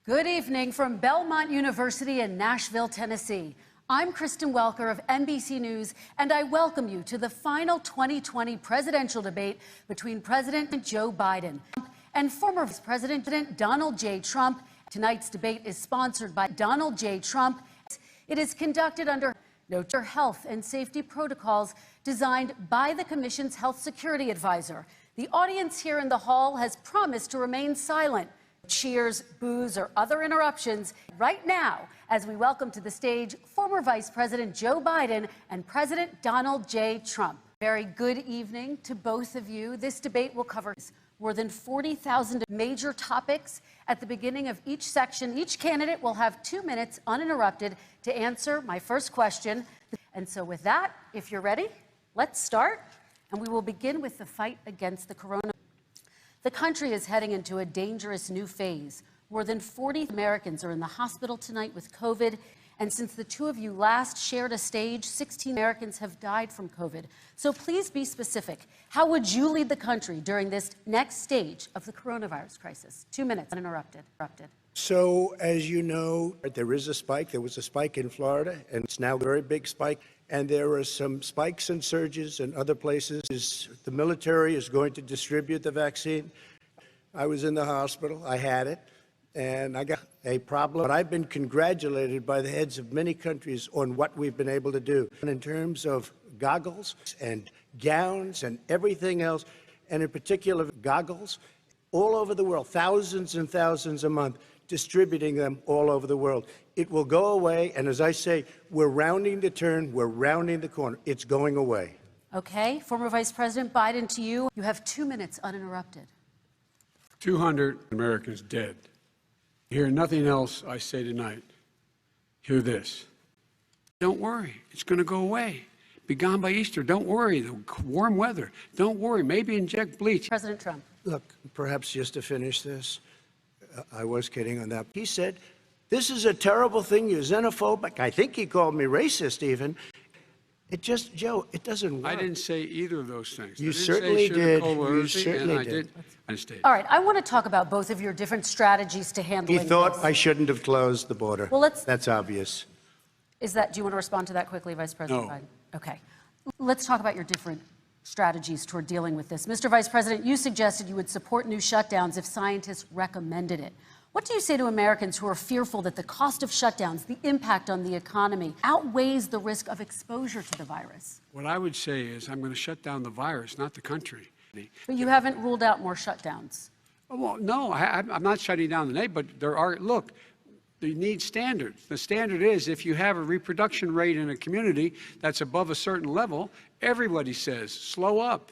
Good evening from Belmont University in Nashville, Tennessee. I'm Kristen Welker of NBC News, and I welcome you to the final 2020 presidential debate between President Joe Biden and former Vice President Donald J. Trump. Tonight's debate is sponsored by Donald J. Trump. It is conducted under health and safety protocols designed by the Commission's health security advisor. The audience here in the hall has promised to remain silent. Cheers, boos, or other interruptions right now as we welcome to the stage former Vice President Joe Biden and President Donald J. Trump. Very good evening to both of you. This debate will cover more than 40,000 major topics. At the beginning of each section, each candidate will have 2 minutes uninterrupted to answer my first question. And so with that, if you're ready, let's start. And we will begin with the fight against the coronavirus. The country is heading into a dangerous new phase. More than 40 Americans are in the hospital tonight with COVID. And since the two of you last shared a stage, 16 Americans have died from COVID. So please be specific. How would you lead the country during this next stage of the coronavirus crisis? 2 minutes, uninterrupted. So, as you know, there is a spike. There was a spike in Florida, and it's now a very big spike. And there are some spikes and surges in other places. The military is going to distribute the vaccine. I was in the hospital. I had it, and I got a problem. But I've been congratulated by the heads of many countries on what we've been able to do in terms of goggles and gowns and everything else, and in particular goggles, all over the world, thousands and thousands a month, distributing them all over the world. It will go away, and as I say, we're rounding the turn, we're rounding the corner. It's going away. Okay, former Vice President Biden, to you. You have 2 minutes uninterrupted. 200 Americans dead. Hear nothing else I say tonight. Hear this. Don't worry, it's going to go away. Be gone by Easter. Don't worry, the warm weather. Don't worry, maybe inject bleach. President Trump. Look, perhaps just to finish this, I was kidding on that. He said, this is a terrible thing, you're xenophobic. I think he called me racist even. It just, Joe, it doesn't work. I didn't say either of those things. You certainly did. You certainly did. I stayed. All right, I want to talk about both of your different strategies to handling He thought this. I shouldn't have closed the border. Well, That's obvious. Do you want to respond to that quickly, Vice President No. Biden? Okay. Let's talk about your different strategies toward dealing with this. Mr. Vice President, you suggested you would support new shutdowns if scientists recommended it. What do you say to Americans who are fearful that the cost of shutdowns, the impact on the economy, outweighs the risk of exposure to the virus? What I would say is I'm going to shut down the virus, not the country. But you haven't ruled out more shutdowns. Well, no, I'm not shutting down the nation, but there are, look, you need standards. The standard is if you have a reproduction rate in a community that's above a certain level, everybody says, slow up.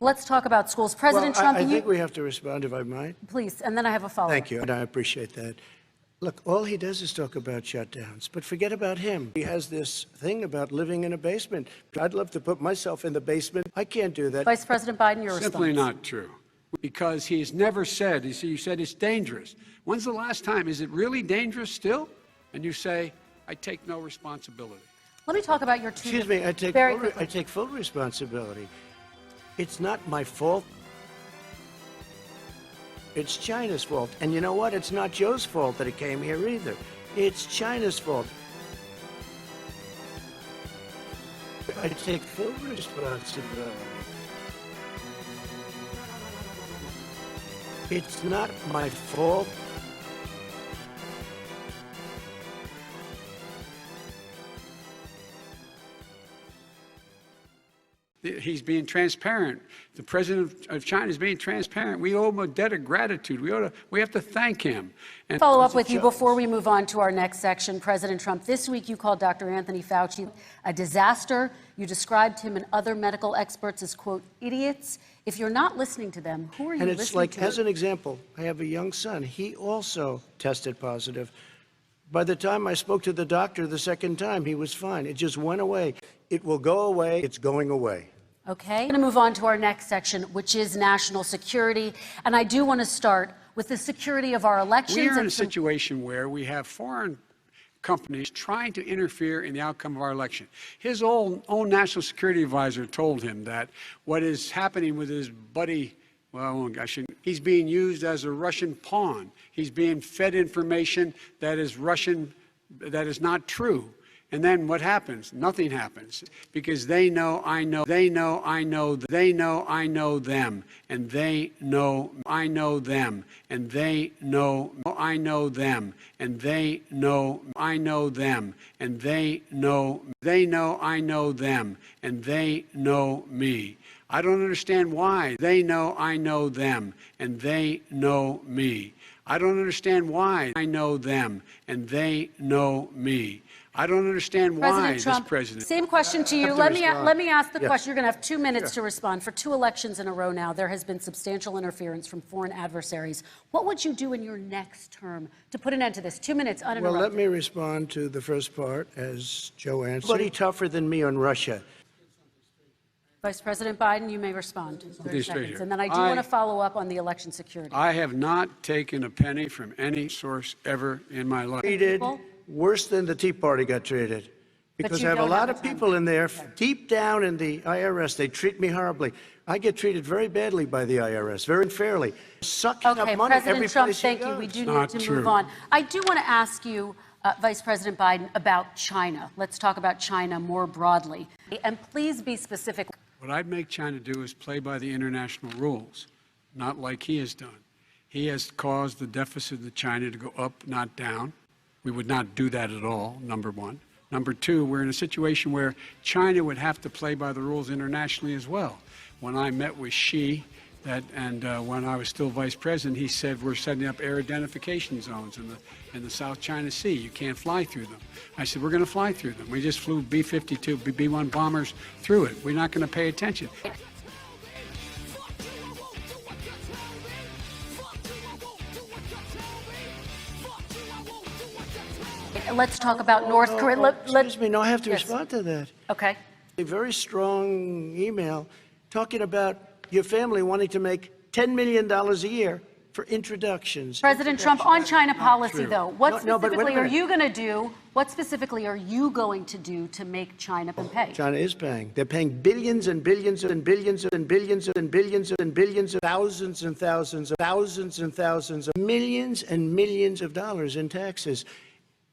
Let's talk about schools. President Trump, I think we have to respond, if I might. Please, and then I have a follow-up. Thank you, and I appreciate that. Look, all he does is talk about shutdowns, but forget about him. He has this thing about living in a basement. I'd love to put myself in the basement. I can't do that. Vice President Biden, your Simply response. not true. Because he's never said, you said it's dangerous. When's the last time? Is it really dangerous still? And you say, I take no responsibility. Let me talk about your two. Excuse me, I take full responsibility. It's not my fault. It's China's fault. And you know what? It's not Joe's fault that it came here either. It's China's fault. I take full responsibility. It's not my fault. He's being transparent. The president of China is being transparent. We owe him a debt of gratitude. We have to thank him. And follow up with you before we move on to our next section. President Trump, this week you called Dr. Anthony Fauci a disaster. You described him and other medical experts as, quote, idiots. If you're not listening to them, who are you listening to? And it's like, as an example, I have a young son. He also tested positive. By the time I spoke to the doctor the second time, he was fine. It just went away. It will go away. It's going away. Okay. I'm going to move on to our next section, which is national security. And I do want to start with the security of our elections. We are in a situation where we have foreign companies trying to interfere in the outcome of our election. His own national security advisor told him that what is happening with his buddy well, I shouldn't. He's being used as a Russian pawn. He's being fed information that is Russian, that is not true. And then what happens? Nothing happens, because they know I know, they know I know, they know I know them, and they know I know them, and they know I know them, and they know I know them, and they know I know them, and they know me. I don't understand why they know I know them, and they know me. I don't understand why I know them, and they know me. I don't understand why President Trump, this president. same question to you. Have to Let me ask the Yes. question. You're going to have 2 minutes to respond. For 2 elections in a row now, there has been substantial interference from foreign adversaries. What would you do in your next term to put an end to this? 2 minutes uninterrupted. Well, let me respond to the first part, as Joe answered. Nobody tougher than me on Russia. Vice President Biden, you may respond. 30 Stay straight seconds. here. And then I do want to follow up on the election security. I have not taken a penny from any source ever in my life. Treated worse than the Tea Party got treated. Because you I have a don't lot have of a ton. people in there, deep down in the IRS, they treat me horribly. I get treated very badly by the IRS, very unfairly, sucking Okay, up money every President Trump, place he thank you. goes. We do Not need to true. move on. I do want to ask you, Vice President Biden, about China. Let's talk about China more broadly. And please be specific. What I'd make China do is play by the international rules, not like he has done. He has caused the deficit of China to go up, not down. We would not do that at all, number one. Number two, we're in a situation where China would have to play by the rules internationally as well. When I met with Xi, when I was still vice president, he said we're setting up air identification zones in the South China Sea. You can't fly through them. I said we're going to fly through them. We just flew B-52, B-1 bombers through it. We're not going to pay attention. Let's talk about North Korea. Excuse me, no, I have to Yes. respond to that. Okay. A very strong email talking about your family wanting to make $10 million a year for introductions. President Trump, on China policy, true. though, what No, but wait a specifically are minute. you going to do? What specifically are you going to do to make China pay? China is paying. They're paying billions and billions and billions and billions and billions and billions of thousands and thousands of millions and millions of dollars in taxes.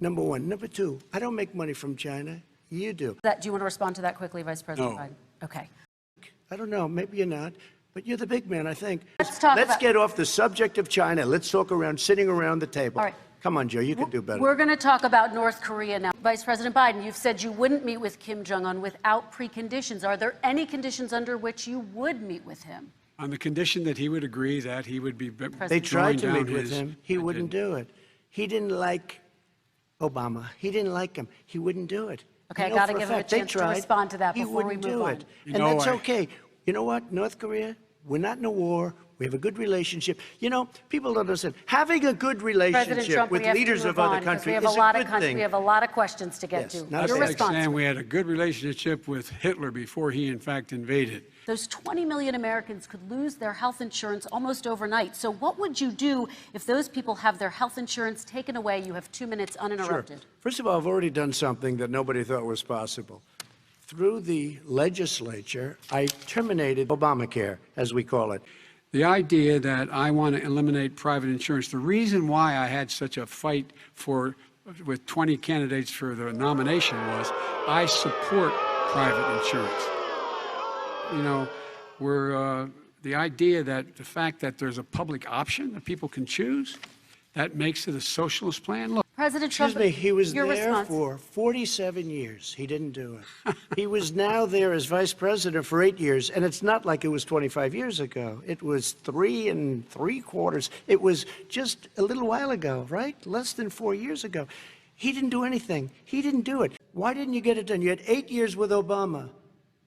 Number one. Number two, I don't make money from China. You do. Do you want to respond to that quickly, Vice President No. Biden? Okay. I don't know. Maybe you're not. But you're the big man, I think. Let's get off the subject of China. Let's talk sitting around the table. All right. Come on, Joe. You can do better. We're going to talk about North Korea now. Vice President Biden, you've said you wouldn't meet with Kim Jong-un without preconditions. Are there any conditions under which you would meet with him? On the condition that he would agree that he would be They tried to drawing meet down with his- him. He wouldn't do it. He didn't like Obama. He didn't like him. He wouldn't do it. Okay, You I know gotta for give him a fact they chance to tried. respond to that He before we wouldn't move do on. it. You And know, that's I- okay. You know what? North Korea, we're not in a war. We have a good relationship. You know, people don't understand. Having a good President relationship Trump, with we have leaders to of move other on, 'cause countries we have is a lot a of good thing. We have a lot of questions to get Yes, to. not That's a Your bad like response. saying we had a good relationship with Hitler before he, in fact, invaded. Those 20 million Americans could lose their health insurance almost overnight. So what would you do if those people have their health insurance taken away? You have 2 minutes uninterrupted. Sure. First of all, I've already done something that nobody thought was possible. Through the legislature, I terminated Obamacare, as we call it. The idea that I want to eliminate private insurance, the reason why I had such a fight with 20 candidates for the nomination was I support private insurance. You know, the idea that the fact that there's a public option that people can choose, that makes it a socialist plan. Look, President Trump, Excuse me, he was your there response. for 47 years. He didn't do it. He was now there as vice president for 8 years, and it's not like it was 25 years ago. It was 3 3/4. It was just a little while ago, right? Less than 4 years ago. He didn't do anything. He didn't do it. Why didn't you get it done? You had 8 years with Obama.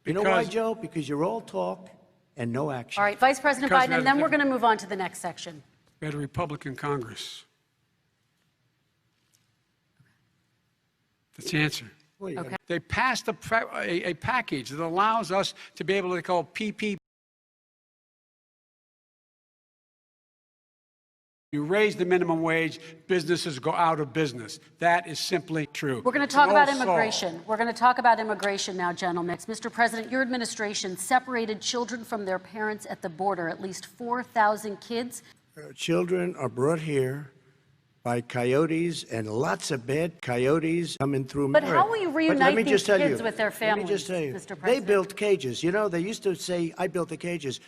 You know why, Because- Joe? Because you're all talk and no action. All right, Vice President Because Biden, and then we're going to move on to the next section. we had a Republican Congress. That's the answer. Well, you Okay. They passed a package that allows us to be able to call PPP You raise the minimum wage, businesses go out of business. That is simply true. We're going to talk about immigration. We're going to talk about immigration now, gentlemen. Mr. President, your administration separated children from their parents at the border. At least 4,000 kids. Children are brought here by coyotes, and lots of bad coyotes coming through. But how will you reunite these kids with their families, let me just tell you, Mr. President? They built cages. You know, they used to say, I built the cages.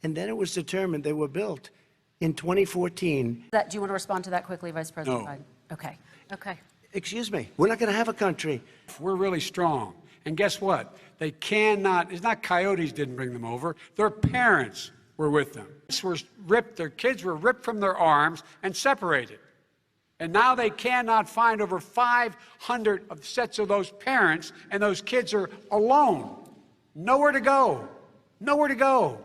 And then it was determined they were built in 2014. Do you want to respond to that quickly, Vice President No. Biden? Okay. Okay. Excuse me. We're not going to have a country. We're really strong. And guess what? They cannot, it's not coyotes didn't bring them over. Their parents were with them. Their kids were ripped from their arms and separated. And now they cannot find over 500 sets of those parents, and those kids are alone. Nowhere to go. Nowhere to go.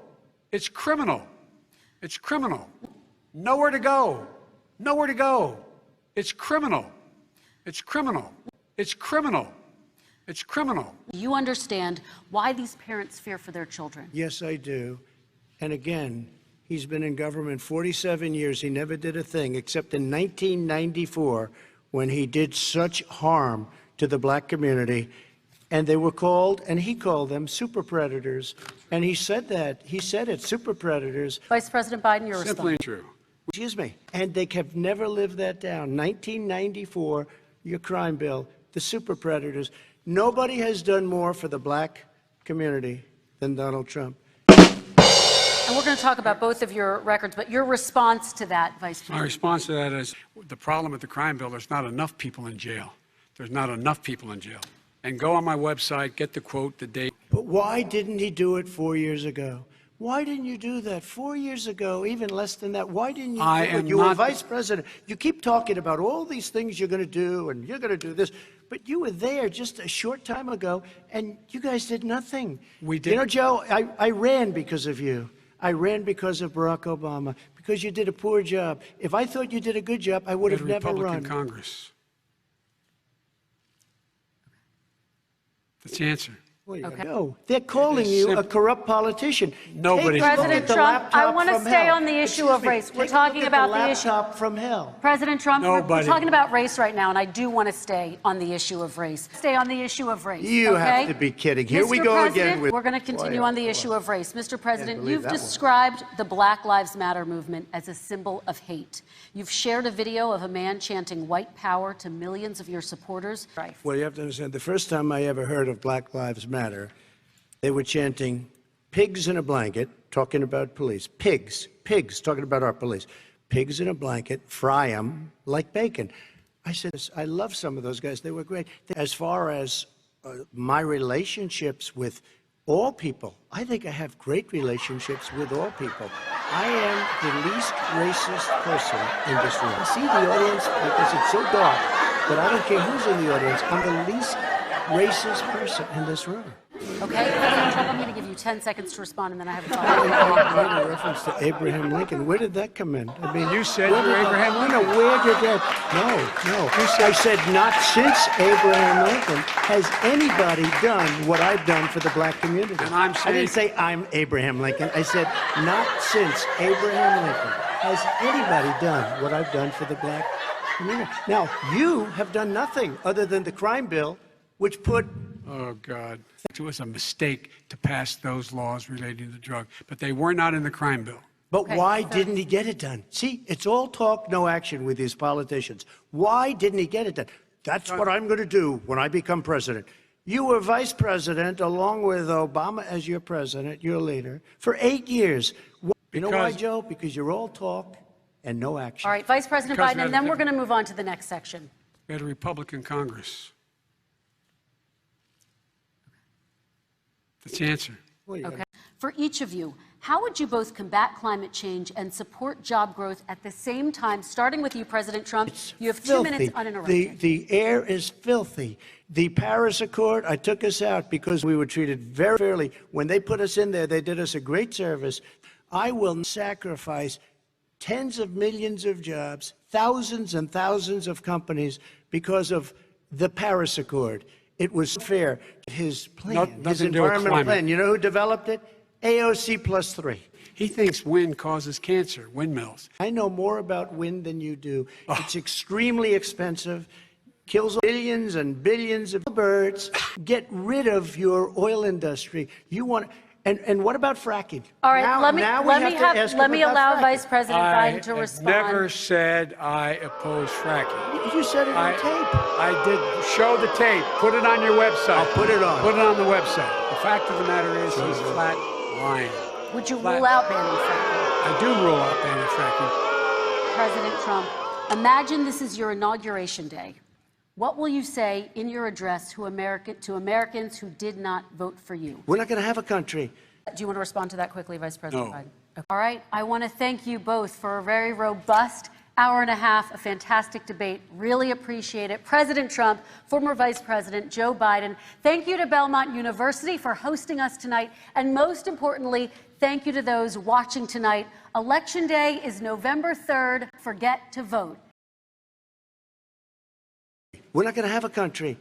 It's criminal. It's criminal. Nowhere to go. Nowhere to go. It's criminal. It's criminal. It's criminal. It's criminal. You understand why these parents fear for their children? Yes, I do. And again, he's been in government 47 years. He never did a thing except in 1994 when he did such harm to the black community. And they were called, and he called them super predators. And he said that. He said it, super predators. Vice President Biden, your response. Simply true. Excuse me. And they have never lived that down. 1994, your crime bill, the super predators. Nobody has done more for the black community than Donald Trump. And we're going to talk about both of your records, but your response to that, Vice President. My response to that is the problem with the crime bill, there's not enough people in jail. There's not enough people in jail. And go on my website, get the quote, the date. But why didn't he do it 4 years ago? Why didn't you do that 4 years ago, even less than that? Why didn't you do it? You were vice president. You keep talking about all these things you're going to do, and you're going to do this. But you were there just a short time ago, and you guys did nothing. We did. You know, Joe, I ran because of you. I ran because of Barack Obama, because you did a poor job. If I thought you did a good job, I would have never run. Republican Congress. That's the answer. Okay. No, they're calling you a corrupt politician. Nobody's President Trump, I want to stay on the issue of race. We're talking about the issue. Laptop from hell. President Trump, we're Nobody. talking about race right now, and I do want to stay on the issue of race. Stay on the issue of race. You okay? have to be kidding. Here we Mr. go President, again with. We're going to continue on the issue of race. Mr. President, believe you've that one. described the Black Lives Matter movement as a symbol of hate. You've shared a video of a man chanting white power to millions of your supporters. Well, you have to understand, the first time I ever heard of Black Lives Matter, they were chanting pigs in a blanket, talking about police. Pigs, talking about our police. Pigs in a blanket, fry them like bacon. I said, I love some of those guys. They were great. As far as my relationships with all people, I think I have great relationships with all people. I am the least racist person in this room. I see the audience because it's so dark, but I don't care who's in the audience. I'm the least racist person in this room. Okay, President Trump, I'm going to give you 10 seconds to respond, and then I have a follow-up. I made a reference to Abraham Lincoln. Where did that come in? I mean, You said you're Abraham Lincoln. No, where did that? No. I said not since Abraham Lincoln has anybody done what I've done for the black community. And I'm I didn't say I'm Abraham Lincoln. I said not since Abraham Lincoln has anybody done what I've done for the black community. Now, you have done nothing other than the crime bill, which put. Oh, God. It was a mistake to pass those laws relating to drug, but they were not in the crime bill. But why didn't he get it done? See, it's all talk, no action with these politicians. Why didn't he get it done? That's what I'm going to do when I become president. You were vice president along with Obama as your president, your leader, for 8 years. You know why, Joe? Because you're all talk and no action. All right, Vice President Because Biden, and then we're going to move on to the next section. We had a Republican Congress. That's the answer. Okay. For each of you, how would you both combat climate change and support job growth at the same time? Starting with you, President Trump, you have 2 minutes uninterrupted. The air is filthy. The Paris Accord, I took us out because we were treated very fairly. When they put us in there, they did us a great service. I will sacrifice tens of millions of jobs, thousands and thousands of companies because of the Paris Accord. It was fair. His plan, his environmental plan, you know who developed it? AOC +3. He thinks wind causes cancer, windmills. I know more about wind than you do. It's extremely expensive, kills billions and billions of birds. Get rid of your oil industry. You want, and what about fracking? All right, Now let we let me allow fracking. Vice President Biden to I respond. never said I oppose fracking. You said it on tape. I did. Show the tape. Put it on your website. I'll put it on. Put it on the website. The fact of the matter is he's flat lying. Would you rule out banning fracking? I do rule out banning fracking. President Trump, imagine this is your inauguration day. What will you say in your address to Americans who did not vote for you? We're not going to have a country. Do you want to respond to that quickly, Vice President No. Biden? Okay. All right. I want to thank you both for a very robust hour and a half, a fantastic debate. Really appreciate it. President Trump, former Vice President Joe Biden, thank you to Belmont University for hosting us tonight. And most importantly, thank you to those watching tonight. Election Day is November 3rd. Forget to vote. We're not going to have a country.